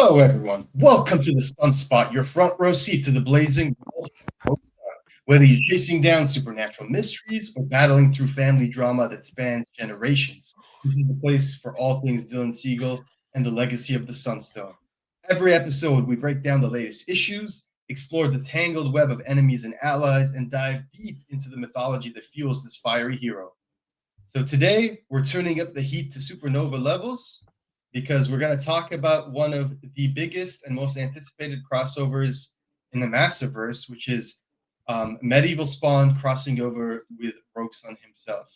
Hello, everyone. Welcome to the Sunspot, your front row seat to the blazing world of Rockstar. Whether you're chasing down supernatural mysteries or battling through family drama that spans generations, this is the place for all things Dylan Siegel and the legacy of the Sunstone. Every episode, we break down the latest issues, explore the tangled web of enemies and allies, and dive deep into the mythology that fuels this fiery hero. So today, we're turning up the heat to supernova levels because we're going to talk about one of the biggest and most anticipated crossovers in the Massiverse, which is Medieval Spawn crossing over with Rogue Sun himself.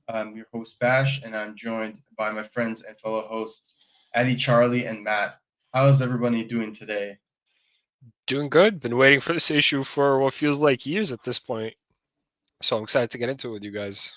I'm your host, Bash, and I'm joined by my friends and fellow hosts, Addie, Charlie, and Matt. How's everybody doing today? Doing good. Been waiting for this issue for what feels like years at this point. So I'm excited to get into it with you guys.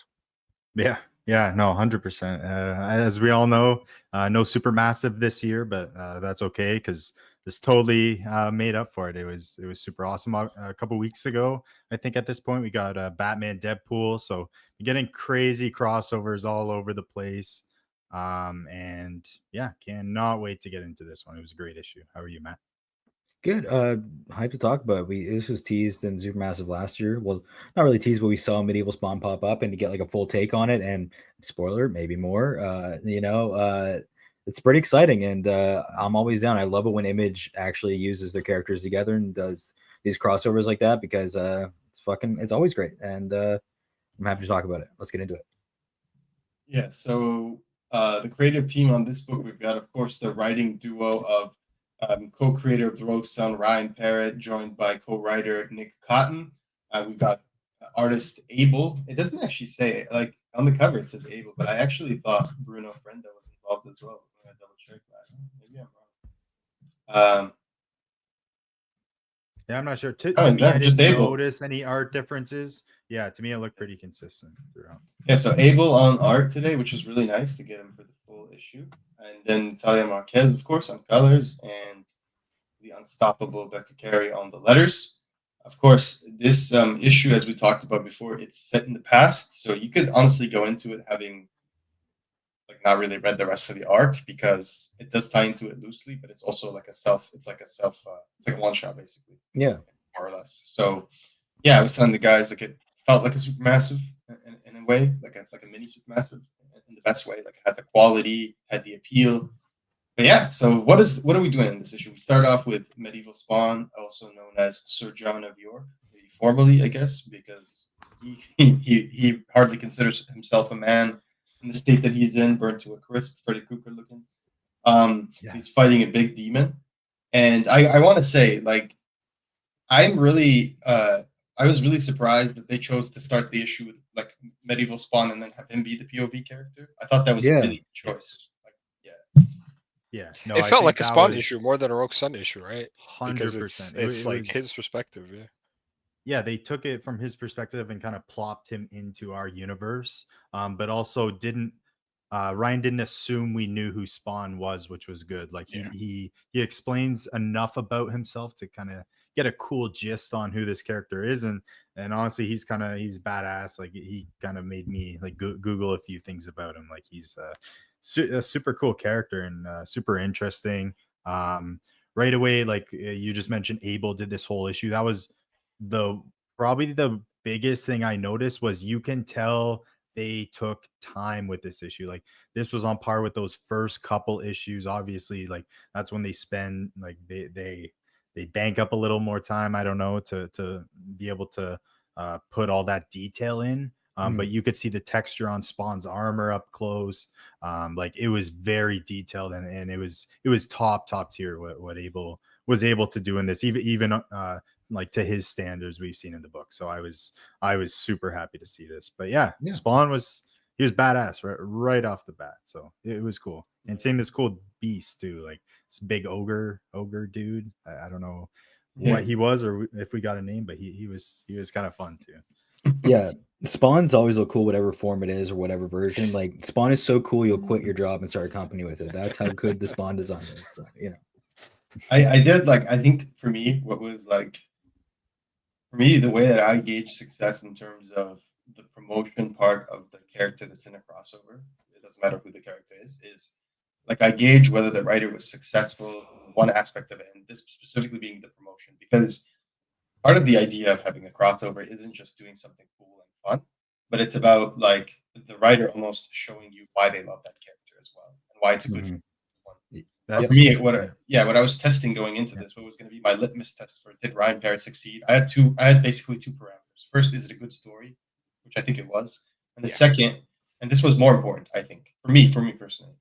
Yeah, no, 100%. As we all know, no Supermassive this year, but that's okay because this totally made up for it. It was super awesome. A couple weeks ago, I think at this point we got Batman, Deadpool, so you're getting crazy crossovers all over the place. And yeah, cannot wait to get into this one. It was a great issue. How are you, Matt? Good. Hype to talk about. This was teased in Supermassive last year. Well, not really teased, but we saw Medieval Spawn pop up and to get like a full take on it. And spoiler, maybe more. It's pretty exciting, and I'm always down. I love it when Image actually uses their characters together and does these crossovers like that because it's always great. And I'm happy to talk about it. Let's get into it. Yeah, so the creative team on this book, we've got, of course, the writing duo of co-creator of the Rogue Sun, Ryan Parrott, joined by co-writer Nick Cotton. We've got artist Abel. It doesn't actually say it. Like on the cover, it says Abel, but I actually thought Bruno Frenda was involved as well. I'm gonna double check that. Maybe I'm wrong. Yeah, I'm not sure. To me, I didn't notice any art differences. Yeah, to me, it looked pretty consistent throughout. Yeah, so Abel on art today, which was really nice to get him for the full issue. And then Natalia Marquez, of course, on colors, and the unstoppable Becca Carey on the letters. Of course, this issue, as we talked about before, it's set in the past, so you could honestly go into it having like not really read the rest of the arc because it does tie into it loosely, but it's also like it's like a one shot basically. Yeah, more or less. So yeah, I was telling the guys like it felt like a supermassive in a way, like a mini supermassive in the best way. Like it had the quality, had the appeal. But yeah, so what are we doing in this issue? We start off with Medieval Spawn, also known as Sir John of York, formerly, I guess, because he hardly considers himself a man in the state that he's in, burnt to a crisp, Freddy Krueger looking. He's fighting a big demon, and I want to say, like, I'm really, I was really surprised that they chose to start the issue with like Medieval Spawn and then have him be the POV character. I thought that was a really good choice. Yeah, no, it felt like a Spawn issue more than a Rogue Sun issue, right? 100%. It's like his perspective, yeah. Yeah, they took it from his perspective and kind of plopped him into our universe, but also didn't. Ryan didn't assume we knew who Spawn was, which was good. Like he explains enough about himself to kind of get a cool gist on who this character is, and honestly, he's badass. Like he kind of made me like Google a few things about him. Like he's a super cool character and super interesting. Right away, like you just mentioned, Abel did this whole issue. That was probably the biggest thing I noticed was you can tell they took time with this issue. Like this was on par with those first couple issues. Obviously, like that's when they spend like they bank up a little more time. I don't know to be able to put all that detail in. But you could see the texture on Spawn's armor up close. Like it was very detailed and it was top tier what Abel was able to do in this, even like to his standards we've seen in the book. So I was super happy to see this. But yeah. Spawn was badass right off the bat. So it was cool. And seeing this cool beast too, like this big ogre dude. I don't know what he was or if we got a name, but he was kind of fun too. Yeah, Spawn's always look cool, whatever form it is or whatever version. Like Spawn is so cool, you'll quit your job and start a company with it. That's how good the Spawn design is. So, I did like. I think for me, what was like for me the way that I gauge success in terms of the promotion part of the character that's in a crossover. It doesn't matter who the character is like I gauge whether the writer was successful one aspect of it, and this specifically being the promotion, because part of the idea of having a crossover isn't just doing something cool and fun, but it's about like the writer almost showing you why they love that character as well and why it's a good Mhm. one. That's For me, yeah. what I was testing going into this, what was going to be my litmus test for did Ryan Barrett succeed? I had basically two parameters. First, is it a good story, which I think it was, and the Yeah. second, and this was more important, I think, for me personally,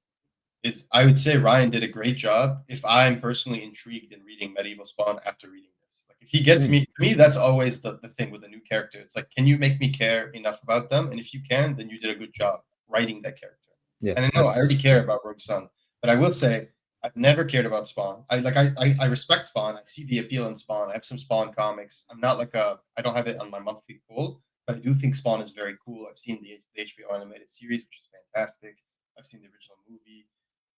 is I would say Ryan did a great job if I'm personally intrigued in reading Medieval Spawn after reading this. Like if he gets me, to me, that's always the thing with a new character. It's like, can you make me care enough about them? And if you can, then you did a good job writing that character. Yeah, And I know I already care about Rogue Sun, but I will say I've never cared about Spawn. I respect Spawn. I see the appeal in Spawn. I have some Spawn comics. I'm not like I don't have it on my monthly pool, but I do think Spawn is very cool. I've seen the HBO animated series, which is fantastic. I've seen the original movie.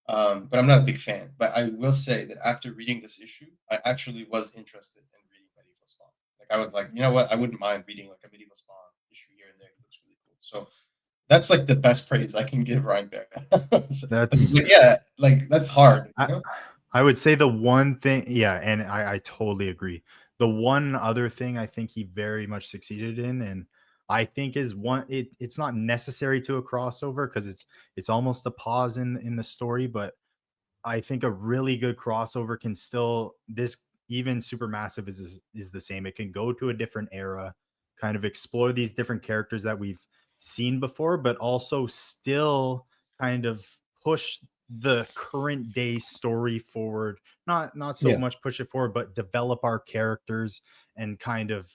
But I'm not a big fan. But I will say that after reading this issue, I actually was interested in reading Medieval Spawn. Like I was like, you know what? I wouldn't mind reading like a Medieval Spawn issue here and there. It looks really cool. So that's like the best praise I can give Ryan Barrett. That's Yeah, like that's hard. You I, know? I would say the one thing, yeah, and I totally agree. The one other thing I think he very much succeeded in, and I think is it's not necessary to a crossover because it's almost a pause in the story, but I think a really good crossover can still this even Supermassive is the same. It can go to a different era, kind of explore these different characters that we've seen before, but also still kind of push the current day story forward. Not so Yeah. much push it forward, but develop our characters and kind of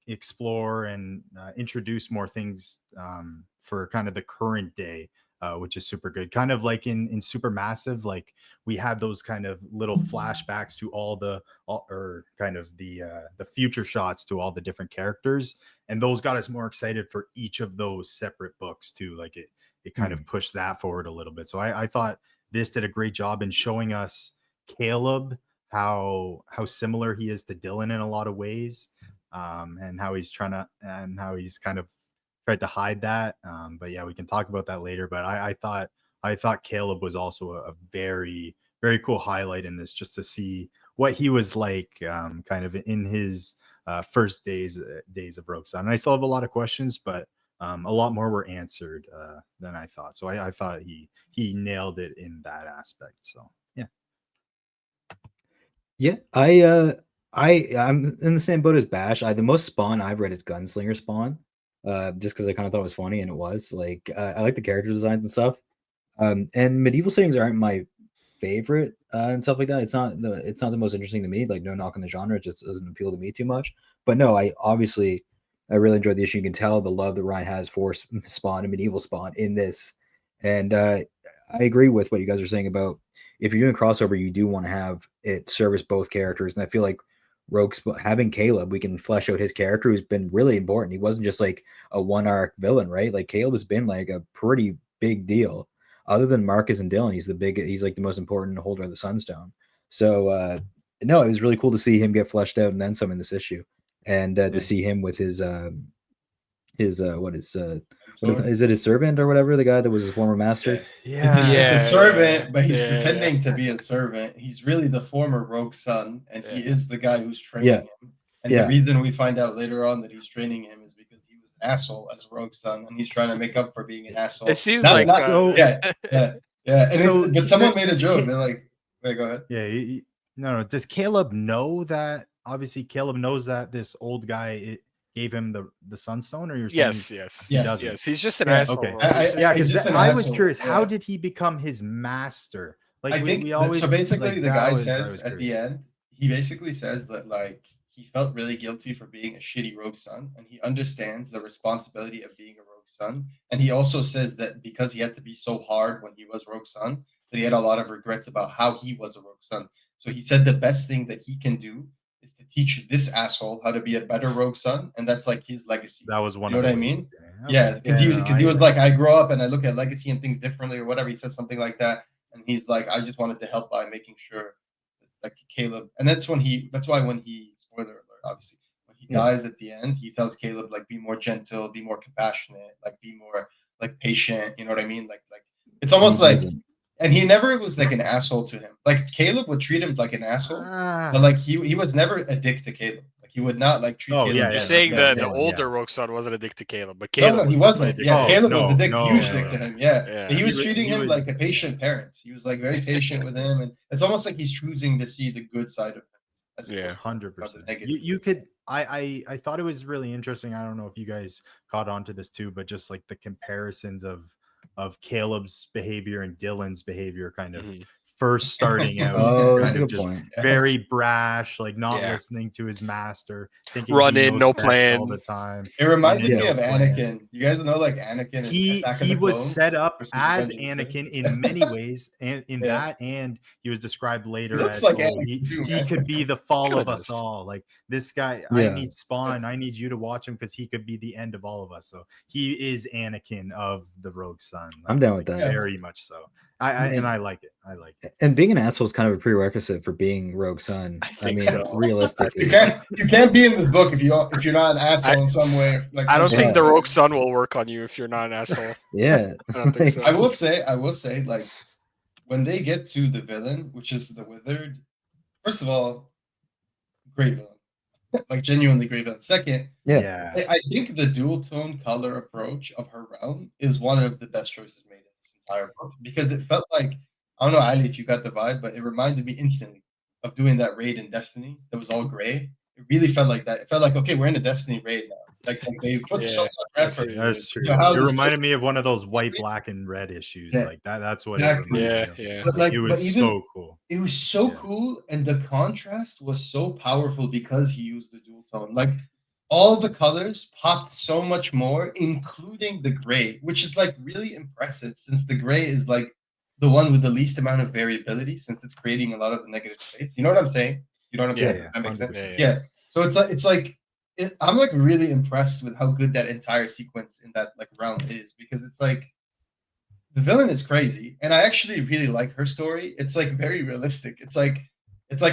explore and introduce more things for kind of the current day, which is super good. Kind of like in Supermassive, like we had those kind of little flashbacks to or kind of the future shots to all the different characters, and those got us more excited for each of those separate books too. Like it kind of pushed that forward a little bit. So I thought this did a great job in showing us Caleb, how similar he is to Dylan in a lot of ways, and how he's kind of tried to hide that. But yeah, we can talk about that later. But I thought Caleb was also a very very cool highlight in this, just to see what he was like, kind of in his first days of Rogue Sun. And I still have a lot of questions, but a lot more were answered than I thought. So I thought he nailed it in that aspect. So yeah. Yeah, I'm in the same boat as Bash. The most Spawn I've read is Gunslinger Spawn, just because I kind of thought it was funny, and it was like I like the character designs and stuff. And medieval settings aren't my favorite and stuff like that. It's not the most interesting to me. Like no knock on the genre, it just doesn't appeal to me too much. But no, I really enjoyed the issue. You can tell the love that Ryan has for Spawn and medieval Spawn in this, and I agree with what you guys are saying about if you're doing a crossover, you do want to have it service both characters. And I feel like having Caleb, we can flesh out his character who's been really important. He wasn't just like a one arc villain, right? Like Caleb has been like a pretty big deal. Other than Marcus and Dylan, he's like the most important holder of the Sunstone. So no, it was really cool to see him get fleshed out and then some in this issue. And to see him with his what is it, his servant or whatever, the guy that was his former master? It's a servant, but he's yeah, pretending to be a servant. He's really the former Rogue Son, and he is the guy who's training Yeah. him. And the reason we find out later on that he's training him is because he was an asshole as a Rogue Son, and he's trying to make up for being an asshole. It seems like yeah. And So but someone made a joke. They're like, "Wait, go ahead." Yeah, no. Does Caleb know that? Obviously, Caleb knows that this old guy gave him the Sunstone, or you're saying he doesn't? Yes. He's just an asshole. Okay. Yeah, because I was curious. Yeah. How did he become his master? Like I think we always so. Basically, like, the guy I says was at the curious. end, he basically says that like he felt really guilty for being a shitty Rogue Son, and he understands the responsibility of being a Rogue Son. And he also says that because he had to be so hard when he was Rogue Son, that he had a lot of regrets about how he was a Rogue Son. So he said the best thing that he can do is to teach this asshole how to be a better Rogue Son, and that's like his legacy. That was one. You know of what I mean? Okay. Yeah, because he was like, I grow up and I look at legacy and things differently, or whatever. He says something like that, and he's like, I just wanted to help by making sure that, like Caleb, and that's why when he spoiler alert, obviously, when he dies at the end, he tells Caleb like, be more gentle, be more compassionate, like be more like patient. You know what I mean? Like it's almost like and he never was like an asshole to him. Like Caleb would treat him like an asshole, but like he was never a dick to Caleb. Like he would not like treat Oh, Caleb. yeah, You're yeah, saying yeah, that yeah, the older yeah. Rogue Son wasn't a dick to Caleb, but No, Caleb he was definitely a wasn't. dick Yeah, to Oh, Caleb was the no, dick, no, huge no, dick no. to him. Yeah. Yeah. He was He treating him was- like a patient parent. He was like very patient with him, and it's almost like he's choosing to see the good side of him. As Yeah. opposed to, like, the 100%. negative. You could. I thought it was really interesting. I don't know if you guys caught on to this too, but just like the comparisons of Caleb's behavior and Dylan's behavior, kind of Mhm. first starting out, Oh, kind that's a of good just point. very brash, like not Yeah. listening to his master, thinking Run he in, knows no best all plan. the time. It reminded Yeah. me of No plan. Anakin. You guys know like Anakin and He Attack of the was Clones set up versus as Revenge of the Sith? Anakin in many ways, and in Yeah. that, and he was described later looks as like oh, Anakin too, he man. could be the fall of Kinda us does. all. Like this guy, I Yeah. need Spawn. I need you to watch him because he could be the end of all of us. So he is Anakin of the Rogue Son. I'm down with that. Very much so. And I like it. I like it. And being an asshole is kind of a prerequisite for being Rogue Son. I I think mean, so. realistically, You can't be in this book if you're not an asshole in some way. Like I don't some think sort the of- Rogue Son will work on you if you're not an asshole. yeah. I don't think so. I will say, like, when they get to the villain, which is the Withered, first of all, great villain. Like, genuinely great villain. Second, Yeah. I think the dual tone color approach of her realm is one of the best choices made in this entire book because it felt like, I don't know, Ali, if you got the vibe, but it reminded me instantly of doing that raid in Destiny that was all gray. It really felt like that. It felt like, okay, we're in a Destiny raid now. Like they put so Yeah, much that's effort. it. That's true. So how It this reminded place- me of one of those white, black, and red issues. Yeah. Like that. That's what Exactly. it reminded Yeah, me of. yeah. But Like, it but was even so cool. it was so Yeah. cool, and the contrast was so powerful because he used the dual tone. Like all the colors popped so much more, including the gray, which is like really impressive since the gray is like the one with the least amount of variability since it's creating a lot of the negative space. Do you know what I'm saying? You know what I'm saying? Yeah, Does that make sense? 100%. Yeah. So it's like I'm like really impressed with how good that entire sequence in that like realm is because it's like the villain is crazy, and I actually really like her story. It's like very realistic. It's like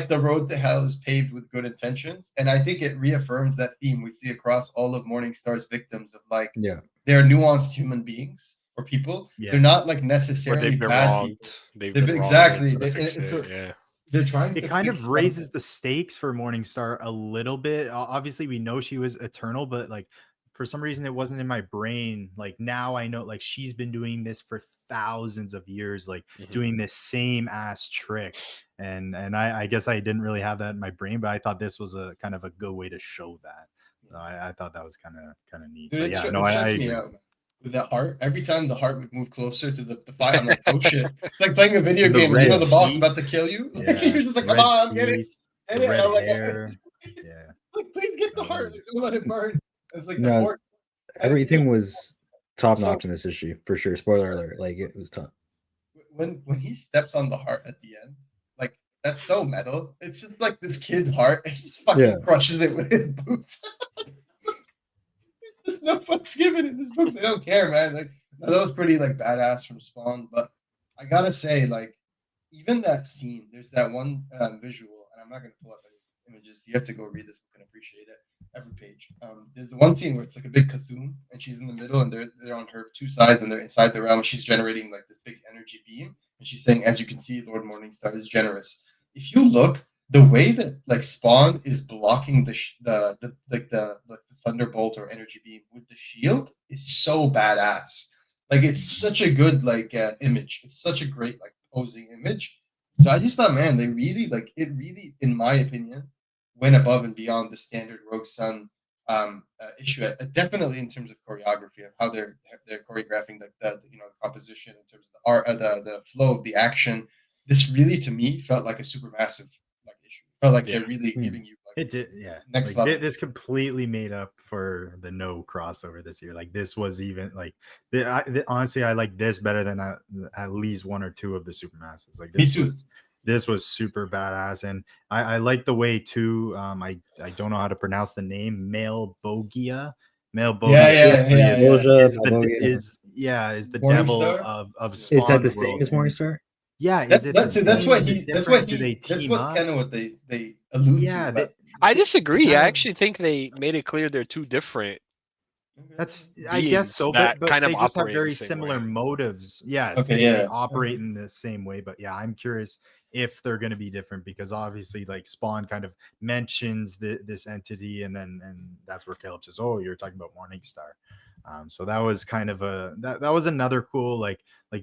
the road to hell is paved with good intentions, and I think it reaffirms that theme we see across all of Morningstar's victims of like Yeah. they're nuanced human beings or people. Yeah. They're not like Where necessarily they've been bad wronged. people. They've They've been exactly. wronged. It's It's a, yeah. they're trying to It kind of fix raises something. the stakes for Morningstar a little bit. Obviously, we know she was eternal, but like for some reason, it wasn't in my brain. Like now, I know like she's been doing this for thousands of years, like Mhm. doing this same ass trick. And I guess I didn't really have that in my brain, but I thought this was a kind of a good way to show that. So I thought that was kind of neat. Dude, But it yeah, stresses no, I me agree. out, man. With that heart, every time the heart would move closer to the fight, I'm like, oh shit. It's like playing a video And the game and you know red the boss is teeth. about to kill you. Like, Yeah, you're just like, come red on, get it. teeth, Get the it. red And I'm like, hair. please, Yeah. like, please get the heart. Like, don't let it burn. It's like the No, port. Everything was top So- notch in this issue for sure. Spoiler alert. Like it was top. When he steps on the heart at the end, like that's so metal. It's just like this kid's heart, and he just fucking Yeah. crushes it with his boots. There's no fucks given in this book. They don't care, man. Like that was pretty like badass from Spawn, but I gotta say, like even that scene, there's that one visual, and I'm not gonna pull up any images. You have to go read this book and appreciate it. Every page. There's the one scene where it's like a big Cthulhu, and she's in the middle, and they're on her two sides, and they're inside the realm. And she's generating like this big energy beam, and she's saying, "As you can see, Lord Morningstar is generous." If you look, the way that like Spawn is blocking the thunderbolt or energy beam with the shield is so badass. Like it's such a good like image. It's such a great like posing image. So I just thought, man, they really like it. Really, in my opinion, went above and beyond the standard Rogue Sun issue. Definitely in terms of choreography of how they're choreographing the composition in terms of the art, the flow of the action. This really, to me, felt like a super massive like issue. Felt like they're really giving you like It did, yeah. Next Like, level. this completely made up for the no crossover this year. Like this was even like honestly, I like this better than at least one or two of the Supermassives. Like Me this too. this was super badass, and I like the way too. I don't know how to pronounce the name. Male Bogia. Male Bogia Yeah. is the devil Morningstar? of Is that Spawn's the same world. as Morningstar? Yeah, That's is it the that's that's same? what Is it he that's different? what Do they he that's team what up? kind of what they allude Yeah, to. But I disagree. kind I of- actually think they made it clear they're two different That's I guess beings so, that but kind of they just have operate in the very same similar way. motives. Yes, Okay, they yeah. operate in the same way, but yeah, I'm curious if they're going to be different because obviously, like Spawn kind of mentions this entity, and that's where Caleb says, "Oh, you're talking about Morningstar." So that was kind of that was another cool like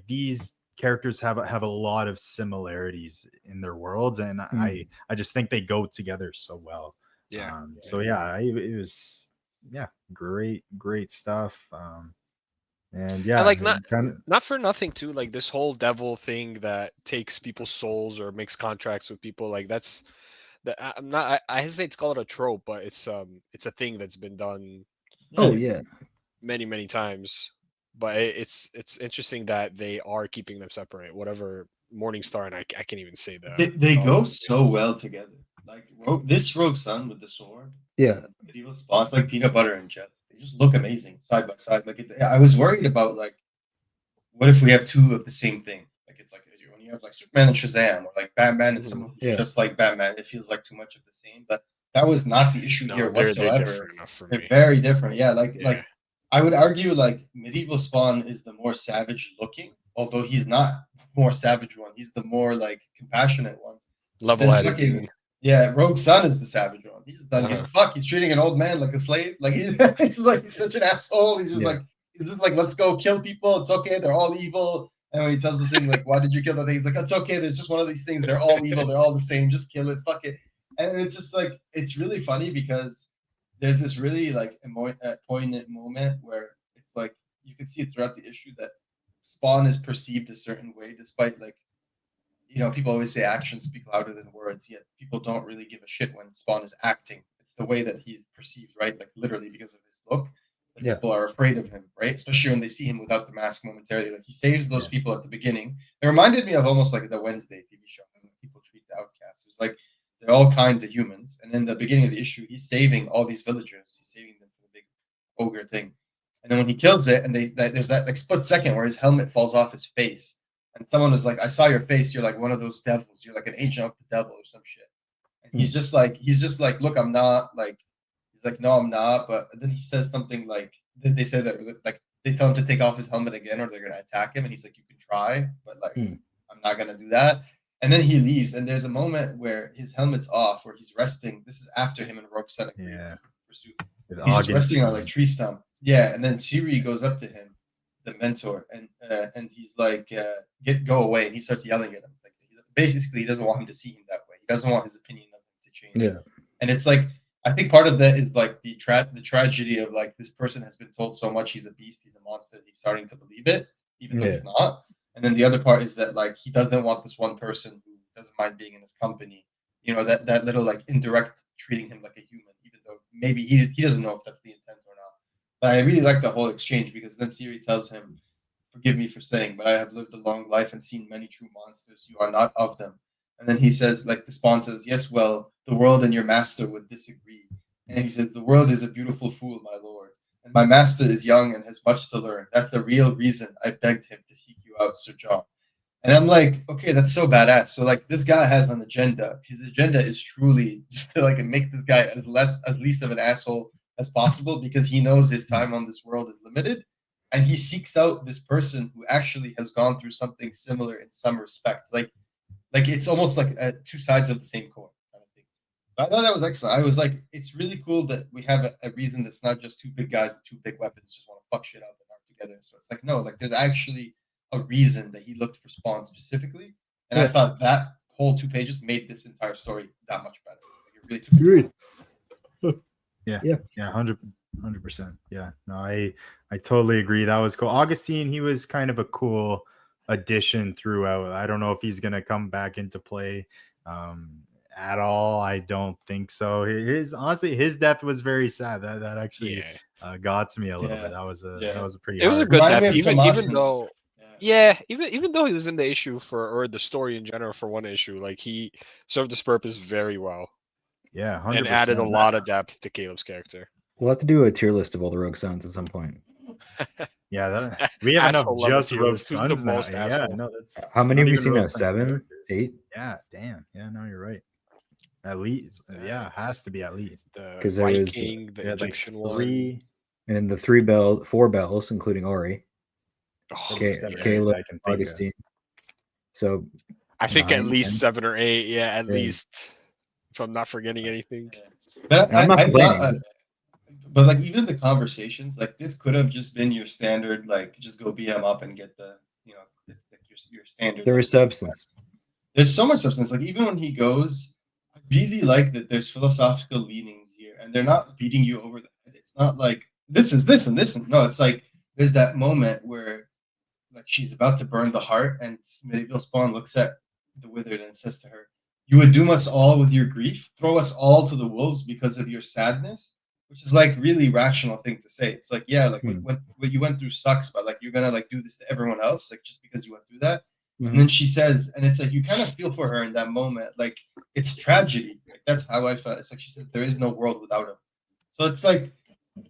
these characters have a lot of similarities in their worlds, and I just think they go together so well. Yeah. So yeah, it was great stuff. And yeah, And like kind of not for nothing too, like this whole devil thing that takes people's souls or makes contracts with people, like that's I'm not I hesitate to call it a trope, but it's a thing that's been done Oh yeah. many times. But it's interesting that they are keeping them separate. Whatever Morningstar and I can't even say that. They go so well together. Like this Rogue Sun with the sword, Yeah. and medieval Spawn, it's like peanut butter and jelly. They just look amazing side by side. Like I was worried about like, what if we have two of the same thing? Like it's like when you have like Superman and Shazam, or like Batman and someone who's Yeah. just like Batman, it feels like too much of the same. But that was not the issue here No, they're whatsoever. different enough for They're me. very different. Yeah, like Yeah. I would argue like medieval Spawn is the more savage looking, although he's not more savage one. He's the more like compassionate one. Then Level-headed fucking even. yeah, Rogue Sun is the savage one. He's done give a Uh-huh. fuck. He's treating an old man like a slave. Like he's like he's such an asshole. He's just like let's go kill people. It's okay. They're all evil. And when he tells the thing like, why did you kill the thing? He's like, it's okay. There's just one of these things. They're all evil. They're all the same. Just kill it. Fuck it. And it's just like it's really funny because there's this really like poignant moment where it's like you can see it throughout the issue that Spawn is perceived a certain way, despite like people always say actions speak louder than words, yet people don't really give a shit when Spawn is acting. It's the way that he's perceived, right? Like literally because of his look. Like, Yeah. people are afraid of him, right? Especially when they see him without the mask momentarily. Like he saves those Yes. people at the beginning. It reminded me of almost like the Wednesday TV show, how people treat the outcasts. It was like they're all kind to humans. And in the beginning of the issue, he's saving all these villagers. He's saving them from the big ogre thing. And then when he kills it, and there's that like split second where his helmet falls off his face. And someone was like, I saw your face. You're like one of those devils. You're like an agent of the devil or some shit. And he's just like, look, I'm not like, he's like, no, I'm not. But then he says something like, they say that like they tell him to take off his helmet again or they're going to attack him. And he's like, you can try, but like, I'm not going to do that. And then he leaves. And there's a moment where his helmet's off, where he's resting. This is after him and Rogue Sun agreed to pursue. He's just resting on like tree stump. Yeah. And then Siri goes up to him, the mentor, and he's like, go away. And he starts yelling at him. Like basically, he doesn't want him to see him that way. He doesn't want his opinion of him to change. Yeah. And it's like, I think part of that is like the tragedy of like this person has been told so much he's a beast, he's a monster, he's starting to believe it, even though he's not. And then the other part is that like he doesn't want this one person who doesn't mind being in his company. That little like indirect treating him like a human, even though maybe he doesn't know if that's the intent or not. But I really like the whole exchange because then Siri tells him, forgive me for saying, but I have lived a long life and seen many true monsters. You are not of them. And then he says, like the Spawn says, yes, well, the world and your master would disagree. And he said, the world is a beautiful fool, my lord. And my master is young and has much to learn. That's the real reason I begged him to seek you out, Sir John. And I'm like, okay, that's so badass. So like this guy has an agenda. His agenda is truly just to like make this guy as least of an asshole as possible because he knows his time on this world is limited. And he seeks out this person who actually has gone through something similar in some respects. Like it's almost like two sides of the same coin kind of thing. But I thought that was excellent. I was like, it's really cool that we have a reason that's not just two big guys with two big weapons just want to fuck shit up and aren't together. So it's like, no, like there's actually a reason that he looked for Spawn specifically. And I thought that whole 2 pages made this entire story that much better. Like it really took it. Yeah, 100%. Yeah, no, I totally agree. That was cool. Augustine, he was kind of a cool addition throughout. I don't know if he's gonna come back into play at all. I don't think so. Honestly, his death was very sad. That actually got to me a little bit. That was a pretty. It was a hard good Reminded death, me of even Tomas though. Yeah, even though he was in the issue or the story in general for one issue, like he served his purpose very well. Yeah, 100%. And added a lot of depth to Caleb's character. We'll have to do a tier list of all the Rogue Sons at some point. Yeah, we have enough Asshole level just tier Rogue list. Who's Sons the now. most Yeah, asshole? no, that's How many not have we even seen now? Rogue Sun 7, characters. 8? Yeah, damn. Yeah, no, you're right. At least, yeah, it has to be at least The 'Cause there was- Viking, the like Egyptian 3. one. and the 4 bells, including Ori, Oh, Caleb, I can think of. Augustine. So I think at 9, least 10. 7 or 8. Yeah, at Yeah. least. If I'm not forgetting anything. But And I'm not I complaining. thought, but like even the conversations, like this could have just been your standard, like just go beat him up and get the, like your standard. There like, is substance. There's so much substance. Like even when he goes, I really like that there's philosophical leanings here, and they're not beating you over the head. It's not like this is this and this and no. It's like there's that moment where like she's about to burn the heart, and medieval Spawn looks at the Withered and says to her, "You would doom us all with your grief, throw us all to the wolves because of your sadness," which is like really rational thing to say. It's like, yeah, like what you went through sucks, but like you're gonna like do this to everyone else, like just because you went through that. And then she says, and it's like you kind of feel for her in that moment, like it's tragedy. Like that's how I felt. It's like she says, there is no world without him. So it's like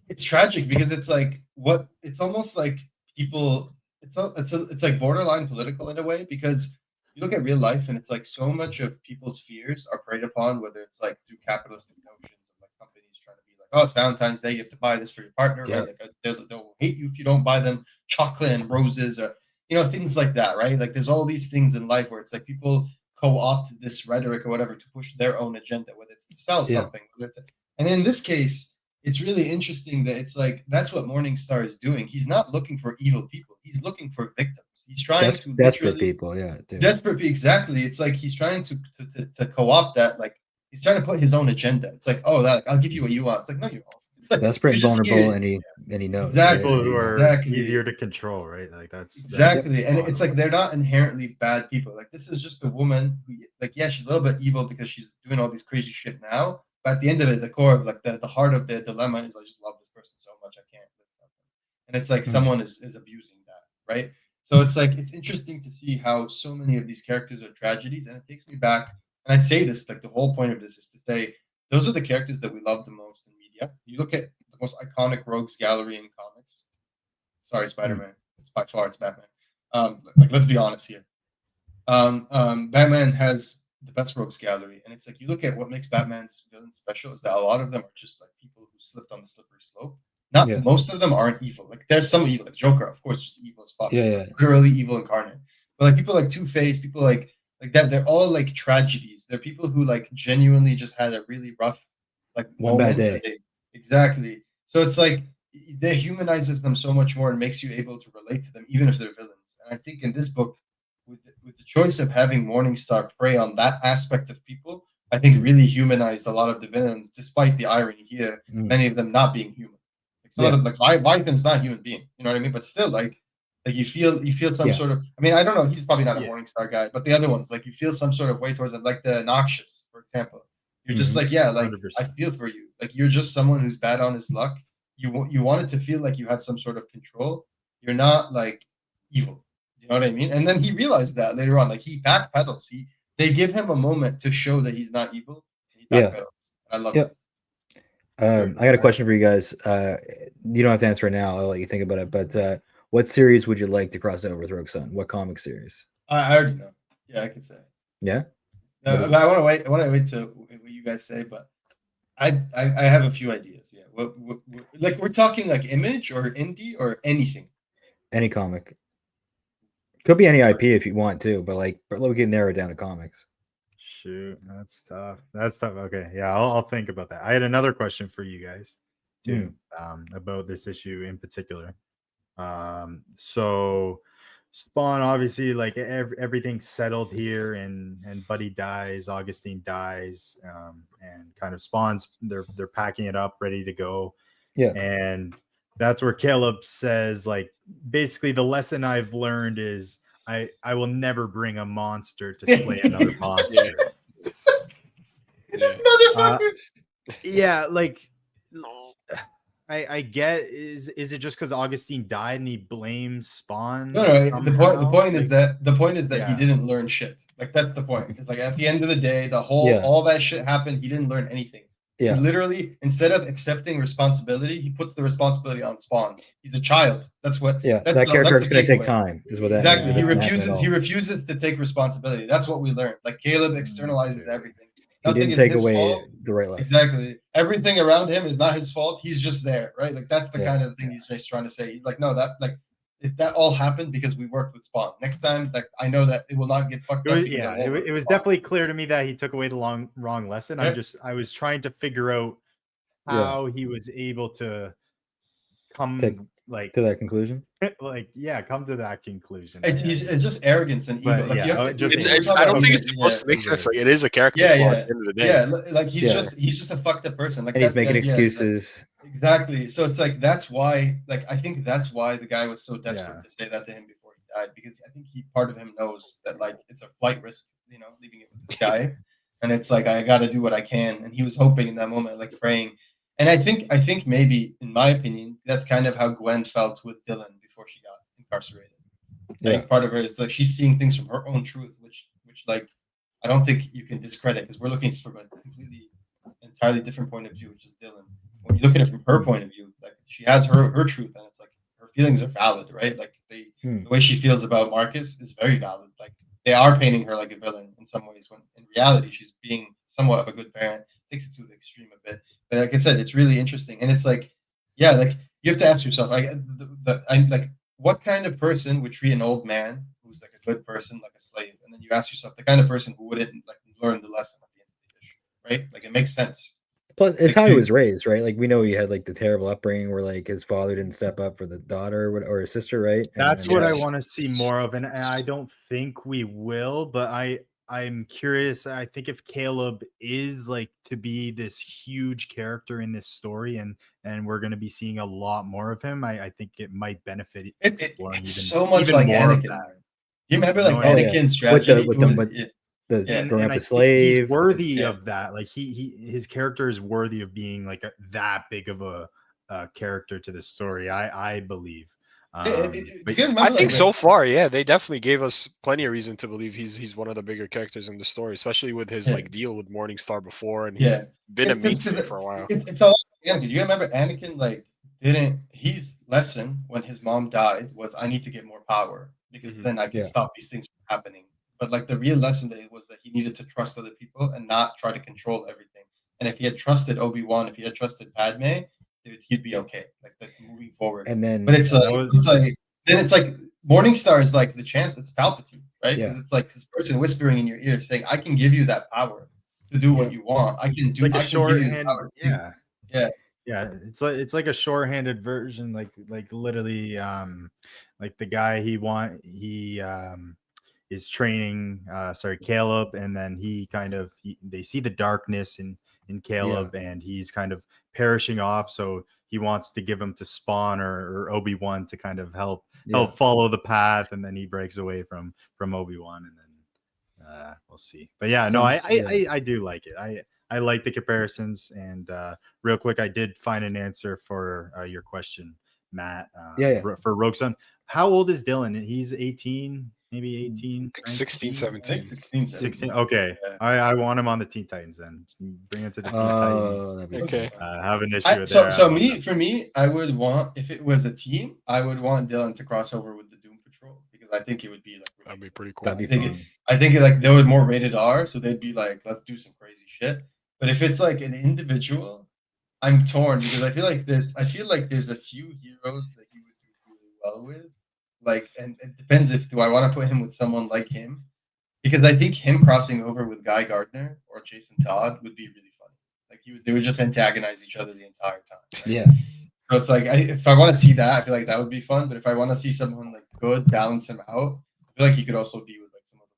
it's tragic because it's like what it's almost like people it's like borderline political in a way because you look at real life and it's like so much of people's fears are preyed upon, whether it's like through capitalistic notions of like companies trying to be like, oh, it's Valentine's Day, you have to buy this for your partner, right? Like they'll hate you if you don't buy them chocolate and roses or things like that, right? Like there's all these things in life where it's like people co-opt this rhetoric or whatever to push their own agenda, whether it's to sell something, and in this case it's really interesting that it's like that's what Morningstar is doing. He's not looking for evil people. He's looking for victims. He's trying to desperate people. Yeah, desperate people. Exactly. It's like he's trying to co-opt that. Like he's trying to put his own agenda. It's like, oh, that I'll give you what you want. It's like, no, you won't. It's like, desperate and vulnerable, and he knows. Exactly. People who are easier to control, right? Like that's exactly. And it's like they're not inherently bad people. Like this is just a woman who, like, yeah, she's a little bit evil because she's doing all these crazy shit now. But at the end of it, the core of like the heart of the dilemma is I just love this person so much I can't live without them. And it's like someone is abusing that, right? So it's like it's interesting to see how so many of these characters are tragedies, and it takes me back. And I say this like the whole point of this is to say those are the characters that we love the most in media. You look at the most iconic rogues gallery in comics. Sorry, Spider-Man. It's by far it's Batman. Like let's be honest here. Batman has the best rogues gallery, and it's like you look at what makes Batman's villains special is that a lot of them are just like people who slipped on the slippery slope. Most of them aren't evil. Like there's some evil, like Joker, of course, just evil as fuck. Literally evil incarnate. But like people like Two-Face, people like that, they're all like tragedies. They're people who like genuinely just had a really rough like one bad day. Exactly. So it's like that humanizes them so much more and makes you able to relate to them, even if they're villains. And I think in this book, with the choice of having Morningstar prey on that aspect of people, I think really humanized a lot of the villains, despite the irony here, many of them not being human. Like some of them, like Vythan's not a human being, you know what I mean? But still, like you feel some sort of. I mean, I don't know. He's probably not a Morningstar guy, but the other ones, like you feel some sort of way towards them, like the Noxious, for example. You're just like, yeah, like 100%. I feel for you. Like you're just someone who's bad on his luck. You wanted to feel like you had some sort of control. You're not like evil. You know what I mean? And then he realized that later on, like he backpedals. They give him a moment to show that he's not evil. He backpedals. I love it. I got a question for you guys. You don't have to answer it now. I'll let you think about it. But what series would you like to cross over with Rogue Sun? What comic series? I already know. Yeah, I could say. Yeah. I want to wait. I want to wait to what you guys say, but I have a few ideas. Yeah. What like we're talking like Image or indie or anything. Any comic. Could be any IP if you want to, but we can narrow it down to comics. Shoot, that's tough. Okay, yeah, I'll think about that. I had another question for you guys too, about this issue in particular. So Spawn, obviously, like everything's settled here, and Buddy dies, Augustine dies, and kind of Spawn's they're packing it up, ready to go. Yeah, and that's where Caleb says, like, basically the lesson I've learned is I will never bring a monster to slay another monster. Yeah, like I get is it just because Augustine died and he blames Spawn? No. The point is that he didn't learn shit. Like that's the point. It's like at the end of the day, all that shit happened. He didn't learn anything. Yeah. He literally, instead of accepting responsibility, he puts the responsibility on Spawn. He's a child. That's what. Yeah, that character is going to take time. Is what that exactly. He refuses to take responsibility. That's what we learned. Like Caleb externalizes everything. He Nothing didn't is take his away fault. the right lesson. Exactly. Everything around him is not his fault. He's just there, right? Like that's the Yeah, kind of thing he's just trying to say. He's like, no, that all happened because we worked with Spawn. Next time, like I know that it will not get fucked It up was, because I yeah, won't work it with was Spawn. definitely clear to me that he took away the wrong lesson. Yeah. I was trying to figure out how he was able to come like to that conclusion. come to that conclusion. It's just arrogance and ego. But Like you yeah, have to, just we're ego. talking I about don't think ego, it's supposed to make sense. Like it is a character yeah, flaw yeah, at the end of the day. yeah. Like he's Yeah. just a fucked up person. Like And he's that's the making idea, is that- excuses. Exactly. So it's like that's why, like I think that's why the guy was so desperate Yeah. to say that to him before he died, because I think part of him knows that like it's a flight risk, leaving it with this guy, and it's like I got to do what I can, and he was hoping in that moment, like praying, and I think maybe, in my opinion, that's kind of how Gwen felt with Dylan before she got incarcerated. I Yeah. think part of it is like she's seeing things from her own truth, which like I don't think you can discredit, because we're looking from a completely entirely different point of view, which is Dylan. When you look at it from her point of view, like she has her truth, and it's like her feelings are valid, right? Like the way she feels about Marcus is very valid. Like they are painting her like a villain in some ways, when in reality she's being somewhat of a good parent. Takes it to the extreme a bit, but like I said, it's really interesting, and it's like, yeah, like you have to ask yourself, like what kind of person would treat an old man who's like a good person like a slave, and then you ask yourself the kind of person who wouldn't like learn the lesson at the end of the issue, right? Like it makes sense. Plus, it's Like, how he was raised, right? Like we know he had like the terrible upbringing where like his father didn't step up for the daughter or his sister, right? That's And what I Yeah. want to see more of, and I don't think we will. But I'm curious. I think if Caleb is like to be this huge character in this story, and we're going to be seeing a lot more of him, I think it might benefit exploring it's so much even like more of Anakin. that. You remember like Oh, yeah. Anakin's strategy with the Yeah. growing up I a think slave. he's worthy Yeah. of that. Like his character is worthy of being like that big of a character to the story. I believe. Do But you guys remember, I think like, so far, yeah, they definitely gave us plenty of reason to believe he's one of the bigger characters in the story, especially with his Yeah. like deal with Morningstar before, and he's Yeah, been a It's- mainstay for a while. it's a lot like Anakin. You remember Anakin like didn't his lesson when his mom died was I need to get more power because Mhm. then I can Yeah. stop these things from happening. But like the real lesson was that he needed to trust other people and not try to control everything. And if he had trusted Obi-Wan, if he had trusted Padme, he'd be okay. Like moving forward. And then But it's like Morningstar is like the chance. It's Palpatine, right? Yeah. Because it's like this person whispering in your ear saying, "I can give you that power to do what you want. I can do. like a I can give you the shorthand. power to do." Yeah. It's like a shorthanded version, like literally, like the guy he is training, Caleb, and then they see the darkness in Caleb, and he's kind of perishing off, so he wants to give him to Spawn or Obi-Wan to kind of help follow the path, and then he breaks away from Obi-Wan, and then we'll see. But yeah, no, I do like it. I like the comparisons, and real quick, I did find an answer for your question, Matt. For Rogue Sun. How old is Dylan? He's 18, maybe 18, 16, 17. 16. Okay, Yeah. I want him on the Teen Titans then. Bring him to the Teen Titans. that'd be Okay. Have an issue with that. For me, I would want, if it was a team, I would want Dylan to cross over with the Doom Patrol, because I think it would be like That'd be pretty cool. That'd be fun. I think like they were more rated R, so they'd be like, let's do some crazy shit. But if it's like an individual, I'm torn, because I feel like there's a few heroes that he would do really well with. Like, and it depends do I want to put him with someone like him, because I think him crossing over with Guy Gardner or Jason Todd would be really funny. Like they would just antagonize each other the entire time. Right? Yeah. So it's like if I want to see that, I feel like that would be fun. But if I want to see someone like good, balance him out, I feel like he could also be with like some of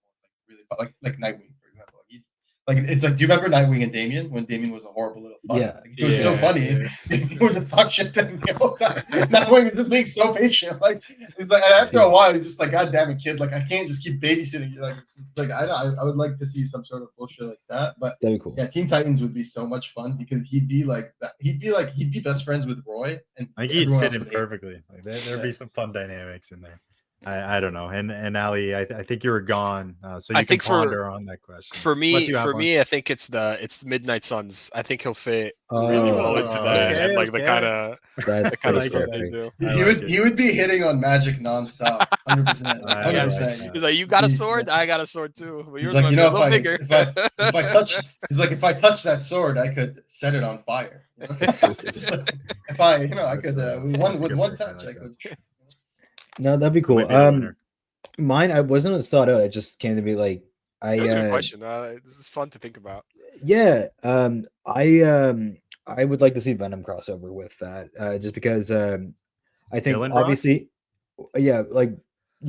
the more like really like Nightwing, for example. It's like, do you remember Nightwing and Damien when Damien was a horrible little fuck? Yeah. Like, it was so funny. He would just talk shit to him the whole time. Nightwing was just being so patient. Like, it's like after a while, he's just like, God damn it, kid! Like, I can't just keep babysitting you. Like, it's just like I would like to see some sort of bullshit like that. But that'd be cool. Yeah, Teen Titans would be so much fun, because he'd be like that. He'd be best friends with Roy, and I think he'd everyone fit else in would hate him. perfectly. Like there'd be some fun dynamics in there. I don't know. And Ali, I think you were gone, so I you can think for- ponder on that question. For Unless you have for one. me, I think it's the Midnight Suns. I think he'll fit really Oh, well into that, okay, and like okay. that's the kind of like stuff it. they perfect. do. I He like would it. he would be hitting on Magic nonstop, 100%, I hundred like percent. that. He's like, you got a He- sword? yeah. I got a sword too, but He's yours like, might you be a know, little bigger. if I touch, he's like, if I touch that sword, I could set it on fire. You know? If I, I could That's a with good one pick. I touch, like I that. could. No, that'd be That cool. might be the winner. Mine, I wasn't as thought out. It just came to me like That was a good I question. This is fun to think about. yeah, I would like to see Venom crossover with that, just because I think Dylan Brock? obviously, yeah, like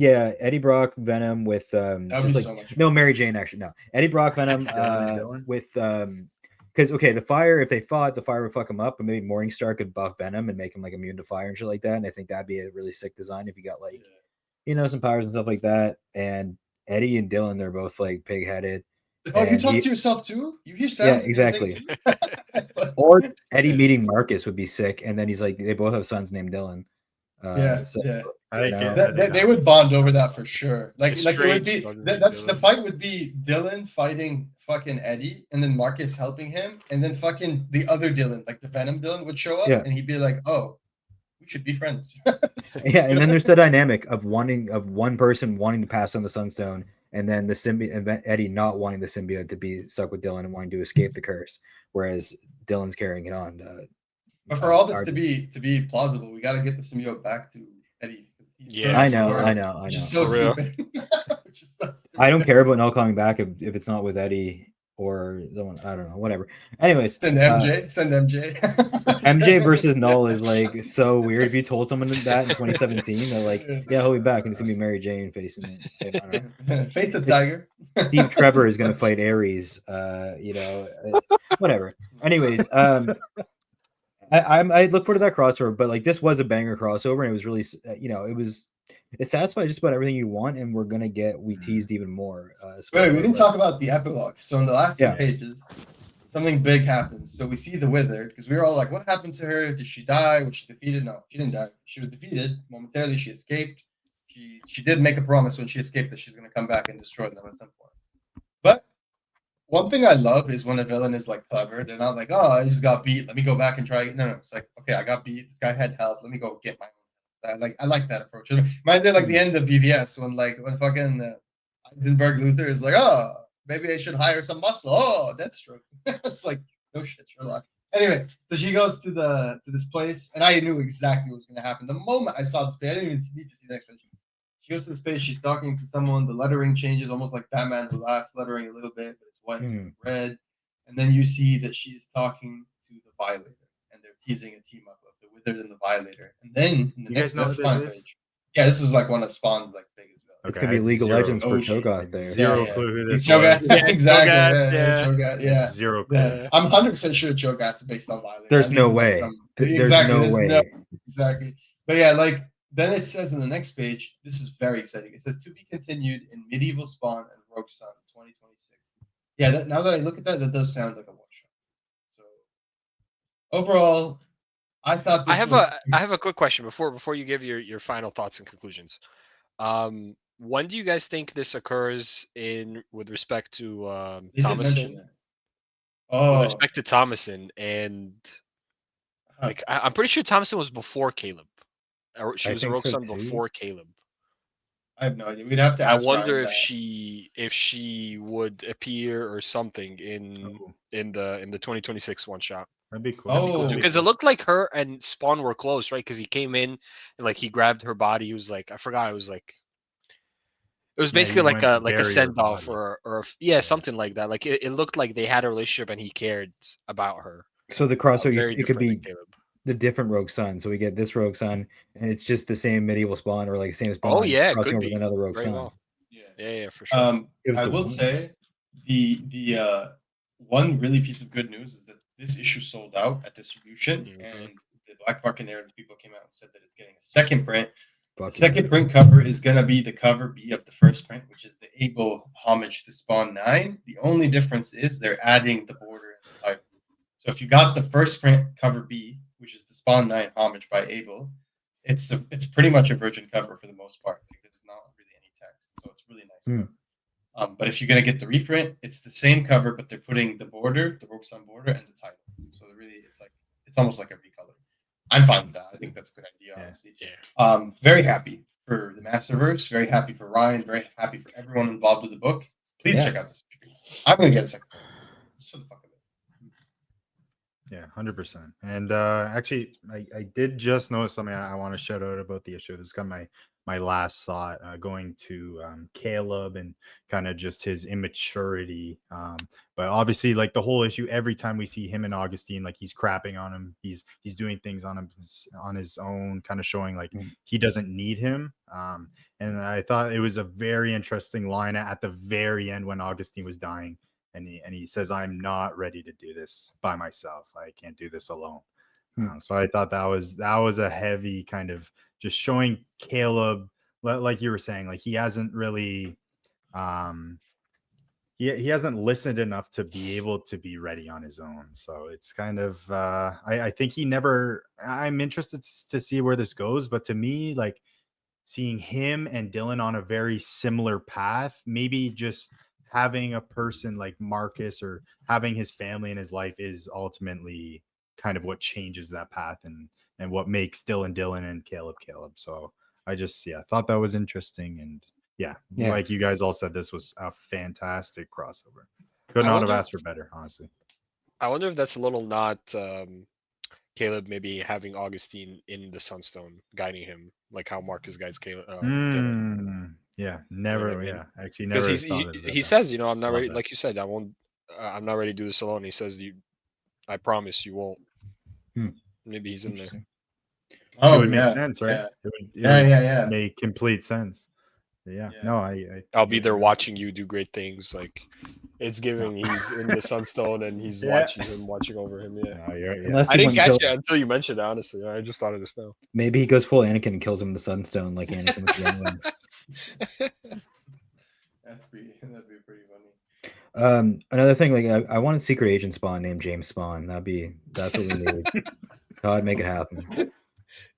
Eddie Brock Venom with That would just be like so much. no Mary Jane actually no Eddie Brock Venom Dylan? with because okay the fire if they fought the fire would fuck him up, but maybe Morningstar could buff Venom and make him like immune to fire and shit like that, and I think that'd be a really sick design if you got like some powers and stuff like that. And Eddie and Dylan, they're both like pig headed. Oh, you And talk he- to yourself too? You hear Yeah, sounds? and everything exactly. too? It's like- Or Eddie meeting Marcus would be sick, and then he's like they both have sons named Dylan. Yeah, So, yeah. I think know, They would bond over that for sure. Like It's it would strange, be don't that's you, the Dylan? fight would be Dylan fighting fucking Eddie, and then Marcus helping him, and then fucking the other Dylan, like the Venom Dylan, would show up, Yeah. and he'd be like, "Oh, we should be friends." yeah, and then there's the dynamic of one person wanting to pass on the Sunstone, and then the symbiote and Eddie not wanting the symbiote to be stuck with Dylan and wanting to escape the curse, whereas Dylan's carrying it on. But for all this to be plausible, we got to get the symbiote back to Eddie. He's Yeah, I perfect know, for I it, know, I Which is know. so For real. stupid. Which is so stupid. I don't care about Null coming back if it's not with Eddie or someone. I don't know, whatever. Anyways, Send MJ. Send MJ. MJ versus Null is like so weird. If you told someone that in 2017, they're like, "Yeah, he'll be back," and it's gonna be Mary Jane facing it. I don't know. Face the It's- tiger. Steve Trevor is gonna fight Ares. Whatever. Anyways, I look forward to that crossover, but like this was a banger crossover, and it was really, it satisfied just about everything you want, and we're gonna get we teased even more. Wait, we didn't talk about the epilogue. So in the last Yeah. two pages, something big happens. So we see the Withered because we were all like, "What happened to her? Did she die? Was she defeated?" No, she didn't die. She was defeated momentarily. She escaped. She did make a promise when she escaped that she's gonna come back and destroy them at some point. But one thing I love is when a villain is like clever. They're not like, "Oh, I just got beat. Let me go back and try." No, it's like, "Okay, I got beat. This guy had help. Let me go get my own." I like that approach. It reminds me of like the end of BVS when fucking Heisenberg Luther is like, "Oh, maybe I should hire some muscle." Oh, that's true. It's like, no shit, Sherlock. Anyway, so she goes to this place, and I knew exactly what was going to happen the moment I saw this page. I didn't even need to see the next page. She goes to this page. She's talking to someone. The lettering changes, almost like Batman Who Laughs lettering a little bit, but it's white instead of red. And then you see that she's talking to the Violator, and they're teasing a team up of the Withered and the Violator. And then in the You next guys know what final this is? page, yeah, this is like one of Spawn's like big as well. It's Okay, gonna be it's League of zero- Legends for OG. Cho'Gath there. Zero clue who this He's Cho'Gath. was. Yeah, exactly. Cho'Gath, Yeah, yeah. Cho'Gath, yeah. Zero clue. Yeah. I'm 100% sure Cho'Gath's based on Violator. There's At no least way. There's exactly. no There's way. exactly. But yeah, like then it says in the next page, this is very exciting. It says to be continued in Medieval Spawn and Rogue Sun 2026. Yeah, now that I look at that, that does sound like a one shot. So overall, I thought this I have a quick question before you give your final thoughts and conclusions. When do you guys think this occurs with respect to They did mention Thomason? that. With Oh, respect to Thomason, and like I'm pretty sure Thomason was before Caleb. Or she I was a think Rogue so, Sun too. before Caleb. I have no idea. We'd have to I ask wonder Ryan if that. she would appear or something Oh, in the 2026 one shot. that'd be cool. Oh. Because it looked like her and Spawn were close, right? Because he came in and like he grabbed her body. He was like, I forgot. It was Yeah, basically he like went a to bury her send off body. or yeah, something like that. Like it looked like they had a relationship and he cared about her. So the crossover, Very it could different than be Caleb. the different Rogue Sun. So we get this Rogue Sun, and it's just the same medieval Spawn or like same Spawn. Oh yeah, it crossing could over be with another Rogue very Sun. well. Yeah. Yeah, for sure. If it's I a will one. say the one really piece of good news is that this issue sold out at distribution, Mhm. and the Black Market narrative people came out and said that it's getting a second print. Fuck The second print cover is gonna be the cover B of the first print, which is the Able homage to Spawn 9. The only difference is they're adding the border and the title. So if you got the first print cover B, which is the Spawn 9 homage by Able, it's pretty much a virgin cover for the most part. Like, there's not really any text, so it's really nice. But if you're gonna get the reprint, it's the same cover, but they're putting the border, the Rokusan border, and the title. So really, it's almost like a recolor. I'm fine with that. I think that's a good idea, honestly. Yeah. Very happy for the Masterverse. Very happy for Ryan. Very happy for everyone involved with the book. Please check out this history. I'm gonna get a second. Just for the fuck of it. Yeah, 100%. And actually, I did just notice something I want to shout out about the issue. This is kind of my last thought, going to Caleb and kind of just his immaturity. But obviously, like the whole issue, every time we see him and Augustine, like he's crapping on him, he's doing things on his own, kind of showing like he doesn't need him. And I thought it was a very interesting line at the very end when Augustine was dying. And he says, "I'm not ready to do this by myself. I can't do this alone." So I thought that was a heavy kind of just showing Caleb, like you were saying, like he hasn't really, he hasn't listened enough to be able to be ready on his own. So it's kind of, I think he never. I'm interested to see where this goes, but to me, like seeing him and Dylan on a very similar path, maybe just having a person like Marcus or having his family in his life is ultimately kind of what changes that path and what makes Dylan and Caleb. So I just thought that was interesting, and like you guys all said, this was a fantastic crossover. Could not have asked for better, honestly. I wonder if that's a little not Caleb maybe having Augustine in the Sunstone guiding him, like how Marcus guides Caleb. Dylan. Yeah, never. You know what I mean? Actually, never. Because he says, I'm not ready. Like you said, I won't. I'm not ready to do this alone. He says, I promise you won't. Maybe he's in there. Oh, it would make sense, right? Yeah. It would make complete sense. Yeah. No, I'll be there watching you do great things. Like it's giving he's in the Sunstone and he's watching over him. Yeah. I didn't catch it until you mentioned it, honestly. I just thought of this now. Maybe he goes full Anakin and kills him in the Sunstone like Anakin with the younglings. That'd be pretty funny. Another thing, like I want a secret agent Spawn named James Spawn. That's what we need. God, make it happen.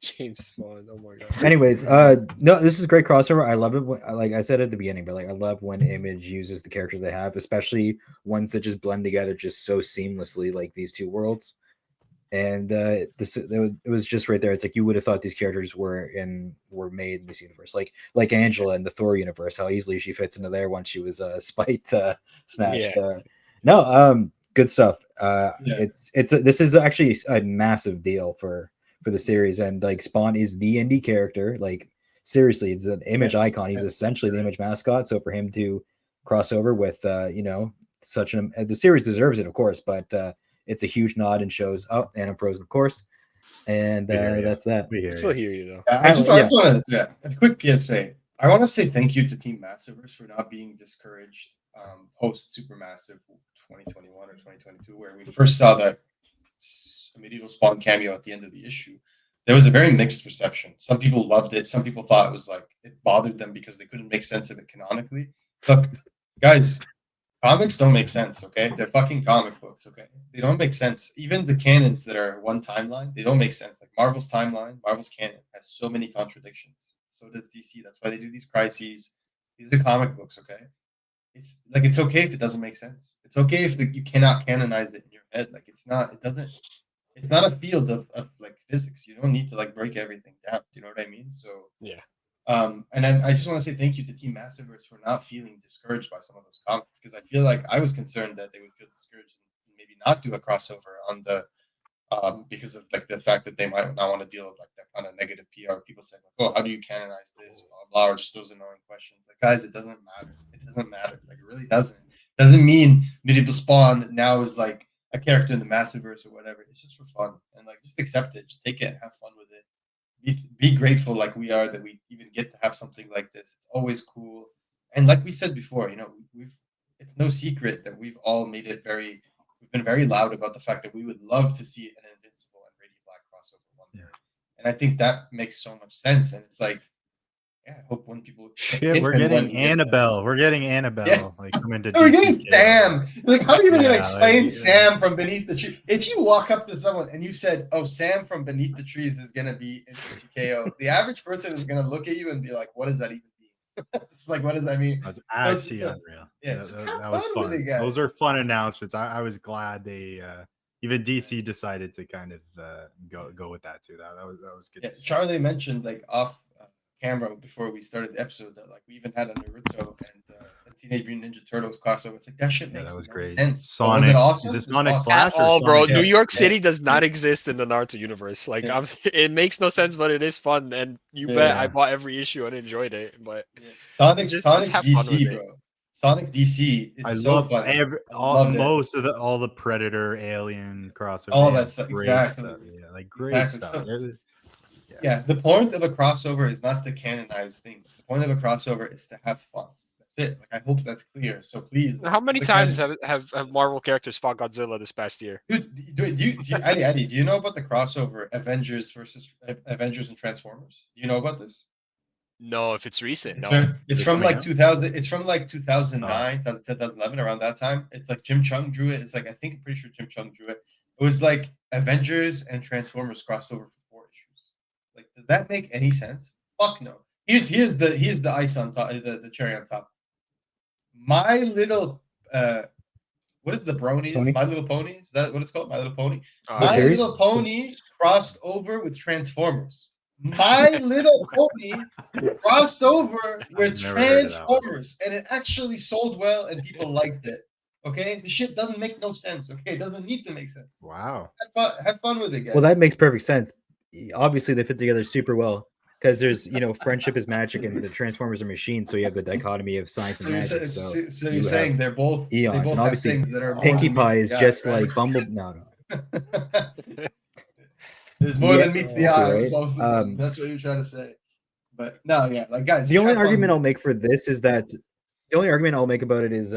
James Spawn. Oh my god. Anyways, no, this is a great crossover. I love it. Like I said at the beginning, but like I love when Image uses the characters they have, especially ones that just blend together just so seamlessly, like these two worlds. And it was just right there. It's like you would have thought these characters were made in this universe, like Angela in the Thor universe. How easily she fits into there once she was spite snatched. Good stuff. This is actually a massive deal for the series, and like Spawn is the indie character. Like seriously, it's an Image icon. He's essentially the Image mascot. So for him to cross over with such an the series deserves it, of course, but it's a huge nod and shows Anna Pros, of course, and that's that. I still hear you though. I just want to a quick PSA. I want to say thank you to Team Massiverse for not being discouraged post Supermassive 2021 or 2022, where we first saw that Medieval Spawn cameo at the end of the issue. There was a very mixed reception. Some people loved it. Some people thought it bothered them because they couldn't make sense of it canonically. Look, guys, comics don't make sense, okay? They're fucking comic books, okay? They don't make sense. Even the canons that are one timeline, they don't make sense. Like Marvel's timeline, Marvel's canon has so many contradictions. So does DC. That's why they do these crises. These are comic books, okay? It's okay if it doesn't make sense. It's okay if you cannot canonize it in your head. Like it's not a field of like physics. You don't need to like break everything down. You know what I mean? So yeah. And I just want to say thank you to Team Massiverse for not feeling discouraged by some of those comments, because I feel like I was concerned that they would feel discouraged and maybe not do a crossover on the because of like the fact that they might not want to deal with like that kind of negative PR. People saying like, "Oh, how do you canonize this?" Blah blah, or just those annoying questions. Like, guys, it doesn't matter. It doesn't matter. Like, it really doesn't. It doesn't mean Medieval Spawn now is like a character in the Massiverse or whatever. It's just for fun, and like just accept it. Just take it and have fun with it. Be grateful like we are that we even get to have something like this. It's always cool. And like we said before, it's no secret that we've all made it we've been very loud about the fact that we would love to see an Invincible and Radiant Black crossover one day. And I think that makes so much sense. And it's like, Yeah, I hope when people Shit, we're getting Annabelle. We're getting Annabelle. Yeah. Like coming to We're DC. getting Sam. Like, how are you gonna explain like, Sam from beneath the tree? If you walk up to someone and you said, "Oh, Sam from beneath the trees is gonna be in TKO," the average person is gonna look at you and be like, "What does that even mean?" It's like, what does that mean? That's actually So, unreal. yeah, That was fun. Those are fun announcements. I was glad they even DC decided to kind of go with that too. That was good. Yeah, to see. Charlie mentioned like off camera before we started the episode that like we even had a Naruto and Teenage Mutant Ninja Turtles crossover. It's like that shit makes that was no great. sense. Sonic, was it awesome? Is it was Sonic awesome. Flash At all, bro. Sonic New York yeah. City does not exist in the Naruto universe. Like, Yeah. it makes no sense, but it is fun, and you bet I bought every issue and enjoyed it. But Sonic just have DC, fun with it. bro. Sonic DC is I so love fun. all the Predator Alien crossover. All that stuff, great exactly. stuff. Yeah, like great stuff. So, yeah, the point of a crossover is not to canonize things. The point of a crossover is to have fun. That's it. Like, I hope that's clear. So please. How many times have Marvel characters fought Godzilla this past year? Dude, Eddie, do you know about the crossover Avengers and Transformers? Do you know about this? No, if it's recent, It's from like 2000. It's from like 2009, 2010, 2011, around that time. It's like Jim Chung drew it. It's like I'm pretty sure Jim Chung drew it. It was like Avengers and Transformers crossover for 4 issues. Like, does that make any sense? Fuck no. Here's the ice on top, the cherry on top. My Little what is the bronies? Pony? My Little Pony? Is that what it's called? My Little Pony? The My series? Little Pony crossed over with Transformers. My Little Pony crossed over with Transformers, and it actually sold well, and people liked it. Okay, the shit doesn't make no sense. Okay, it doesn't need to make sense. Wow. Have fun with it, guys. Well, that makes perfect sense. Obviously, they fit together super well because there's friendship is magic, and the Transformers are machines. So you have the dichotomy of science and magic. So you're saying they're both eons, both and obviously things that are Pinkie Pie is just right? like Bumble. No. There's more than meets the eye. Right? Both of them. That's what you're trying to say. But no, yeah, like guys. The only argument I'll make for this is that the only argument I'll make about it is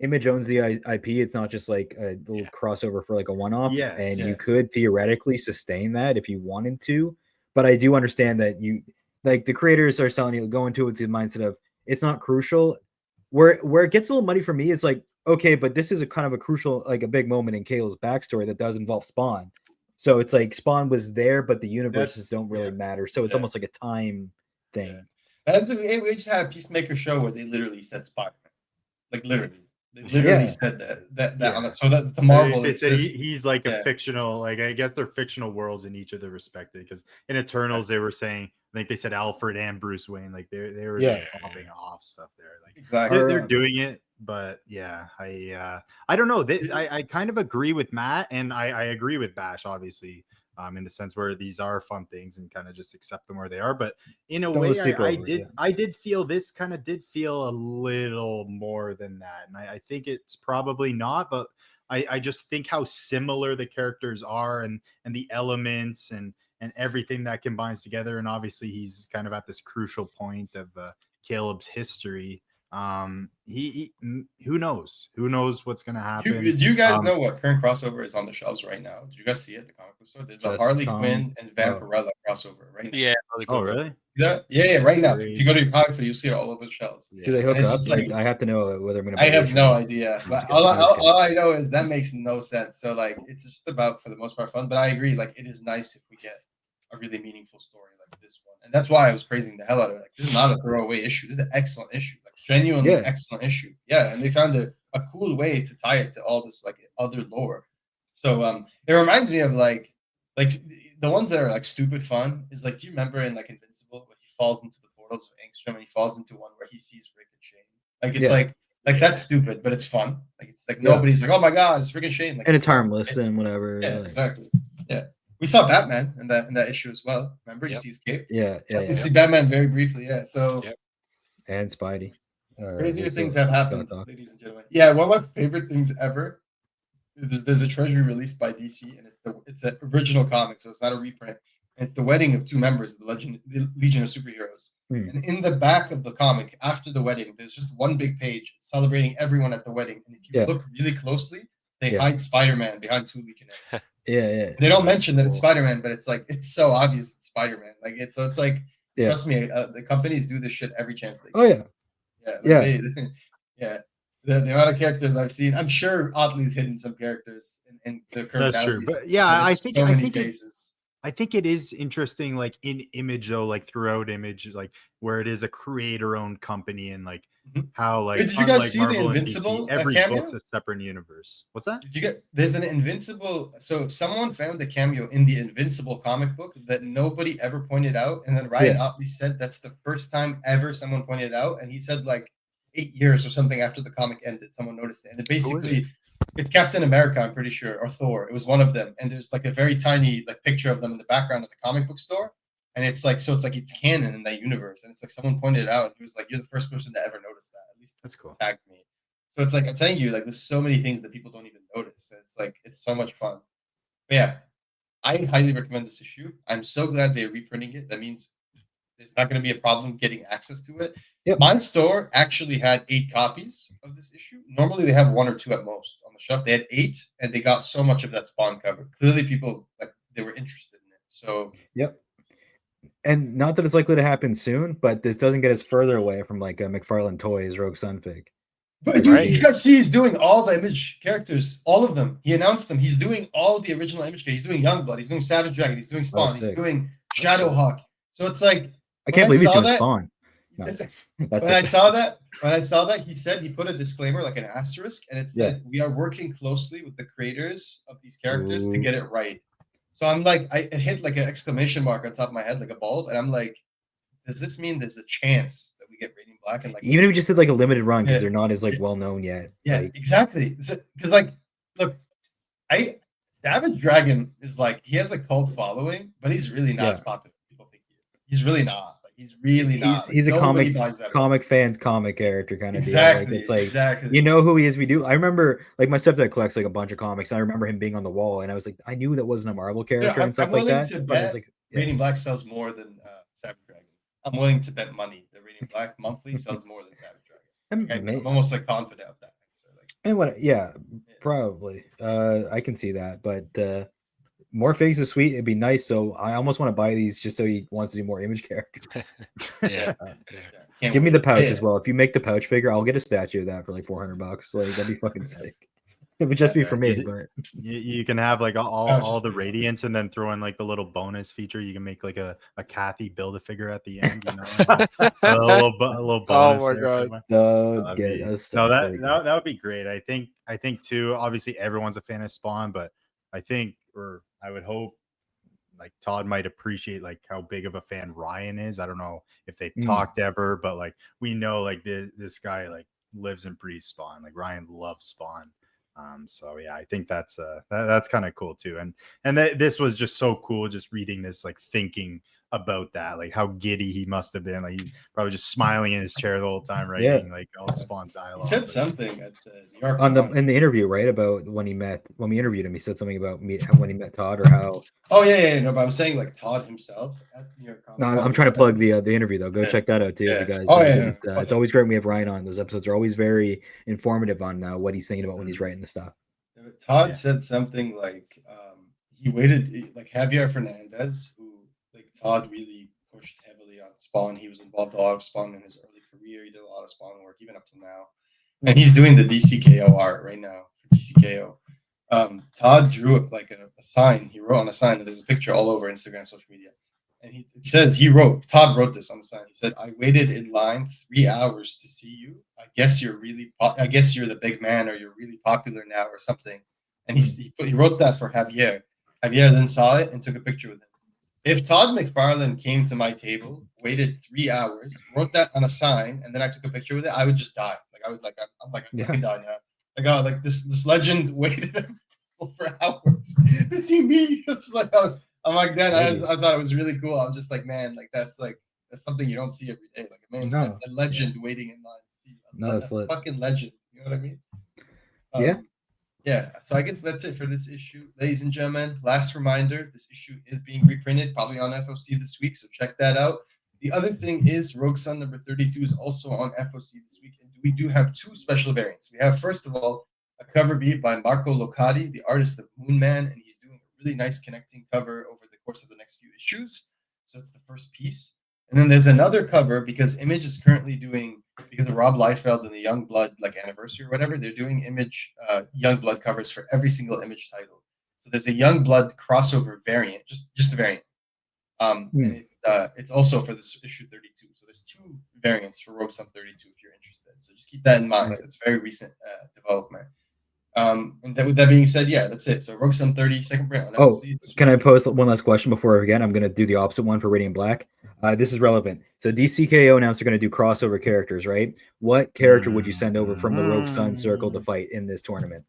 Image owns the IP. It's not just like a little crossover for like a one-off. Yes, you could theoretically sustain that if you wanted to. But I do understand that the creators are telling you go into it with the mindset of it's not crucial. Where it gets a little muddy for me, it's like, okay, but this is a kind of a crucial, like a big moment in Kale's backstory that does involve Spawn. So it's like Spawn was there, but the universes don't really matter. So it's almost like a time thing. Yeah. We just had a Peacemaker show where they literally said Spider-Man. Like literally. They literally said that on it. So that the Marvel they said he's like a fictional, like I guess they're fictional worlds in each of the respective, because in Eternals they were saying, I think they said Alfred and Bruce Wayne, like they were just popping off stuff there. Like exactly. they're doing it, but yeah, I don't know. I kind of agree with Matt, and I agree with Bash, obviously, in the sense where these are fun things and kind of just accept them where they are. But in a way, I did feel this kind of did feel a little more than that, and I think it's probably not, but I just think how similar the characters are and the elements and everything that combines together. And obviously he's kind of at this crucial point of Caleb's history. He who knows what's gonna happen. Do you guys know what current crossover is on the shelves right now? Did you guys see it at the comic book store? There's a Harley Quinn and Vampirella crossover right now. Yeah. Oh, really? Yeah, right now. If you go to your comic store, you'll see it all over the shelves. Do they hook up? Like, I have to know whether I'm gonna. I have no idea. But all I know is that makes no sense. So like, it's just about, for the most part, fun. But I agree. Like, it is nice if we get a really meaningful story like this one, and that's why I was praising the hell out of it. Like, this is not a throwaway issue. This is an excellent issue. Like, genuinely excellent issue. Yeah, and they found a cool way to tie it to all this like other lore. So it reminds me of like the ones that are like stupid fun is like, do you remember in like Invincible when he falls into the portals of Angstrom and he falls into one where he sees Rick and Shane? Like, it's like that's stupid, but it's fun. Like, it's like nobody's like, oh my god, it's Rick and Shane. Like, and it's harmless and whatever. Yeah, exactly. Yeah. We saw Batman in that issue as well. Remember, you see his cape. Yeah. You see Batman very briefly. Yeah. So. And Spidey. Crazier things have happened, ladies and gentlemen. Yeah, one of my favorite things ever. There's a treasury released by DC, and it's the original comic, so it's not a reprint. And it's the wedding of 2 members of the Legion of Superheroes. And in the back of the comic, after the wedding, there's just one big page celebrating everyone at the wedding. And if you look really closely, they hide Spider-Man behind 2 Legionnaires. Yeah. They don't mention that it's Spider-Man, but it's like, it's so obvious it's Spider-Man. Like, it's like Yeah. Trust me, the companies do this shit every chance they get. Oh yeah. Yeah, like Yeah. yeah. The amount of characters I've seen, I'm sure Otley's hidden some characters in the current That's true. values. But yeah, There's I think so I many think it, faces. I think it is interesting, like in Image though, like throughout Image, like where it is a creator-owned company, and like Mhm. how Wait, like did you guys unlike see the Marvel and DC, Invincible every book's cameo? a separate universe. What's that? Did you get? There's an Invincible. So someone found a cameo in the Invincible comic book that nobody ever pointed out, and then Ryan Yeah. Otley said that's the first time ever someone pointed it out, and he said like 8 years or something after the comic ended, someone noticed it, and it Who is basically it? it's Captain America, I'm pretty sure, or Thor. It was one of them, and there's like a very tiny like picture of them in the background at the comic book store, and it's like so it's like it's canon in that universe, and it's like someone pointed it out. He was like, "You're the first person to ever notice that." At least That's cool. tagged me. So it's like I'm telling you, like there's so many things that people don't even notice. And it's like it's so much fun. But yeah, I highly recommend this issue. I'm so glad they're reprinting it. That means there's not going to be a problem getting access to it. Yep. My store actually had 8 copies of this issue. Normally they have 1 or 2 at most on the shelf. They had 8, and they got so much of that Spawn cover. Clearly, people like they were interested in it. So Yep. And not that it's likely to happen soon, but this doesn't get us further away from like a McFarlane Toys Rogue Sunfig. But dude, Right. you guys see he's doing all the Image characters, all of them. He announced them. He's doing all the original Image characters. He's doing Youngblood. He's doing Savage Dragon. He's doing Spawn. He's sick. doing Shadowhawk. So it's like I can't believe he's doing that, Spawn. No, it's- that's when I it. saw that, he said he put a disclaimer, like an asterisk, and it said, "We are working closely with the creators of these characters to Ooh. get it right." So I'm like, it hit like an exclamation mark on top of my head, like a bulb, and I'm like, does this mean there's a chance that we get Radiant Black? And like, Even if we just did like a limited run because Yeah. they're not as like Yeah. well known yet. yeah, Like, exactly. Because like, look, Savage Dragon is like he has a cult following, but he's really not Yeah. as popular as people think he is. He's really not. Like he's really not. Like, he's a nobody buys that. comic fans comic character kind of deal. Exactly. Like it's like exactly. you know who he is. We do. I remember like my stepdad collects like a bunch of comics. I remember him being on the wall, and I was like, I knew that wasn't a Marvel character I'm and stuff like willing that. to But I was bet like, yeah. Radiant Black sells more than Savage Dragon. I'm willing to bet money that Radiant Black monthly sells more than Savage Dragon. Like, I'm almost like confident of that. So, like, And what? Yeah, probably. I can see that, but more figs is sweet. It'd be nice. So I almost want to buy these just so he wants to do more Image characters. Yeah. can't Give me wait. the pouch Yeah. as well. If you make the pouch figure, I'll get a statue of that for like $400. Like that'd be fucking sick. It would just be for me, but You can have like all just the be- radiance, and then throw in like the little bonus feature. You can make like a Kathy build a figure at the end. You know, a little bonus. Oh my there. God. no, That'd get be- us. no, that would be great. I think too. Obviously, everyone's a fan of Spawn, but I think, or I would hope, like Todd might appreciate like how big of a fan Ryan is. I don't know if they've talked ever, but like we know like this guy like lives and breathes Spawn. Like Ryan loves Spawn. So yeah, I think that's kind of cool too. And this was just so cool, just reading this, like thinking about that, like how giddy he must have been. Like he probably just smiling in his chair the whole time, writing like all the Spawn's dialogue. He said But, something at New York in the interview, right? About when we interviewed him, he said something about when he met Todd or how. Oh yeah, no, but I'm saying like Todd himself at New York Comic No, Con. I'm trying to plug the interview though. Go Yeah. check that out too, Yeah. you guys. Oh, yeah, didn't, yeah. it's always great when we have Ryan on. Those episodes are always very informative on what he's thinking about when he's writing the stuff. Todd said something like he waited, like Javier Fernandez, who like Todd really pushed heavily on Spawn. He was involved a lot of Spawn in his early career. He did a lot of Spawn work, even up to now. And he's doing the DCKO art right now for DCKO. Todd drew up like a sign. He wrote on a sign, and there's a picture all over Instagram, social media. And it says Todd wrote this on the sign. He said, "I waited in line 3 hours to see you. I guess you're the big man, or you're really popular now, or something." And he wrote that for Javier. Javier then saw it and took a picture with him. If Todd McFarlane came to my table, waited 3 hours, wrote that on a sign, and then I took a picture with it, I would just die. Like I would I'm like I fucking die now. Like, oh, like this legend waited for hours to see me. It's like I'm like that. I thought it was really cool. I'm just like, man, like that's something you don't see every day. Like a man, a legend waiting in line to see you. No, it's lit. Fucking legend. You know what I mean? Yeah. So I guess that's it for this issue, ladies and gentlemen. Last reminder: this issue is being reprinted, probably on FOC this week. So check that out. The other thing is Rogue Sun number 32 is also on FOC this week, and we do have 2 special variants. We have, first of all, a cover beat by Marco Locati, the artist of Moonman, and he's doing a really nice connecting cover over the course of the next few issues. So it's the first piece. And then there's another cover because Image is currently doing, because of Rob Liefeld and the Youngblood like anniversary or whatever, they're doing Image Youngblood covers for every single Image title. So there's a Youngblood crossover variant, just a variant. And it's also for this issue 32. So there's 2 variants for Rogue Sun 32 if you're interested. So just keep that in mind. Right. It's very recent development. And with that being said, yeah, that's it. So Rogue Sun 30, second print. Oh, can I pose one last question before I forget? I'm going to do the opposite one for Radiant Black. This is relevant. So DCKO announced they're going to do crossover characters, right? What character would you send over from the Rogue Sun circle to fight in this tournament?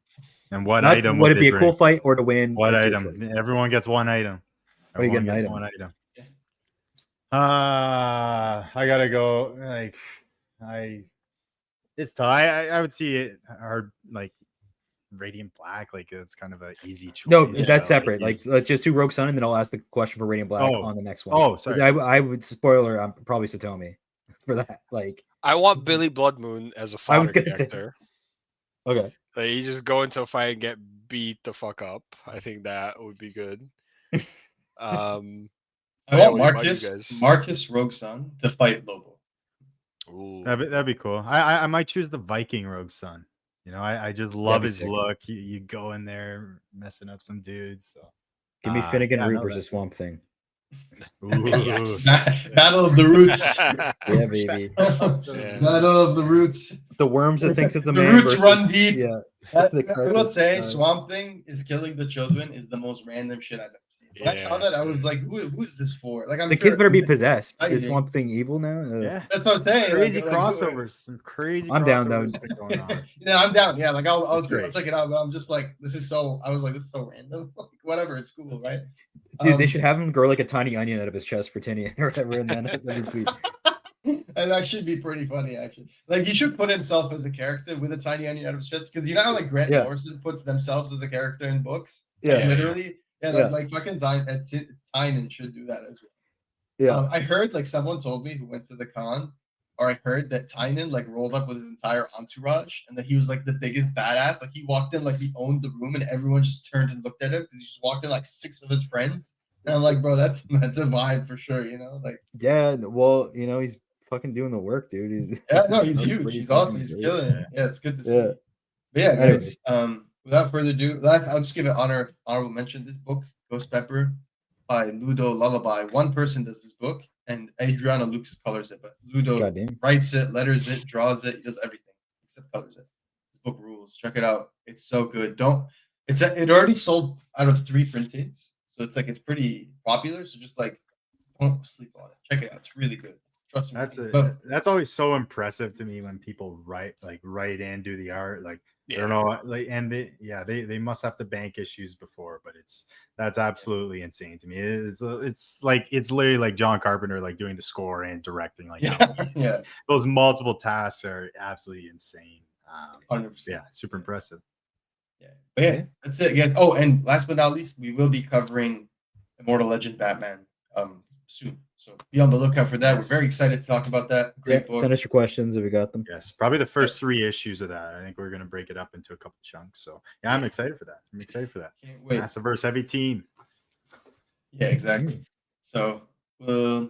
And what Not, item would it they be a bring? cool fight or to win? What It's your item? choice. Everyone gets one item. Oh, you get an Everyone gets item. one item. I gotta go. It's tough. I would see it hard, like Radiant Black. Like it's kind of an easy choice. No, that's separate. Like let's just do Rogue Sun, and then I'll ask the question for Radiant Black on the next one. Oh, 'Cause sorry. I would spoiler. I'm probably Satomi for that. Like I want Billy Bloodmoon as a I was fodder gonna say- character. okay. Like, you just go into a fight and get beat the fuck up. I think that would be good. I Yeah, want what about you guys? Marcus Rogue Sun to fight Lobo. Ooh. That'd be cool. I might choose the Viking Rogue Sun. You know, I just love be his sick. look. You go in there messing up some dudes. So Give me Finnegan yeah, Root no, versus Swamp Thing. Yes. Battle of the Roots. Yeah, baby. Yeah. Battle of the Roots. The worms that thinks it's a The man. Roots versus, run deep. Yeah. I The will carcass, say Swamp Thing is killing the children is the most random shit I've ever seen. When I saw Yeah. that, I was like, who's this for? Like, I'm The sure kids better be it's possessed. Is exciting. Swamp Thing evil now? yeah, That's what I'm saying. crazy like, crossovers. Some crazy. I'm down, though. crossovers been going on. Yeah, I'm down. Yeah, like I'll That's great. check it out, but I'm just like, this is so random. Like, whatever, it's cool, right? Dude, they should have him grow like a tiny onion out of his chest for Tinian or whatever, and then that'd be sweet. That'd actually be pretty funny, actually. Like, he should put himself as a character with a tiny onion out of his chest, because you know how like Grant Morrison puts themselves as a character in books? Yeah. Like, literally. Yeah, Yeah. like fucking Tynan should do that as well. Yeah. I heard, like, someone told me who went to the con, or I heard that Tynan like rolled up with his entire entourage, and that he was like the biggest badass. Like, he walked in like he owned the room, and everyone just turned and looked at him because he just walked in like 6 of his friends. And I'm like, bro, that's a vibe for sure, you know? Like, Yeah, well, you know, he's fucking doing the work, dude. yeah, no, he's That's huge. pretty He's fucking awesome. He's great. killing it. Yeah, it's good to see. Yeah. But yeah, Anyways. guys. Without further ado, I'll just give it honorable mention. This book, Ghost Pepper, by Ludo Lullaby. One person does this book, and Adriana Lucas colors it, but Ludo Goddamn. writes it, letters it, draws it. He does everything except colors it. This book rules. Check it out. It's so good. It already sold out of 3 printings, so it's like it's pretty popular. So just like don't sleep on it. Check it out. It's really good. Trust me. That's always so impressive to me when people write in, do the art. Like, I don't know, like, and they must have to bank issues before, but that's absolutely insane to me. It's literally like John Carpenter, like doing the score and directing. Like, yeah, those multiple tasks are absolutely insane. 100%. Yeah, super impressive. Yeah, but yeah, that's it, guys. Oh, and last but not least, we will be covering Immortal Legend Batman soon. So be on the lookout for that. Yes. We're very excited to talk about that. Great book. Send us your questions if we got them. Yes, probably the first 3 issues of that. I think we're going to break it up into a couple chunks. So yeah, I'm excited for that. Can't wait. Massiverse heavy team. Yeah, exactly. So, so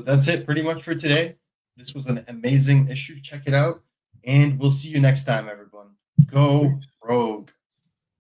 that's it pretty much for today. This was an amazing issue. Check it out. And we'll see you next time, everyone. Go Rogue.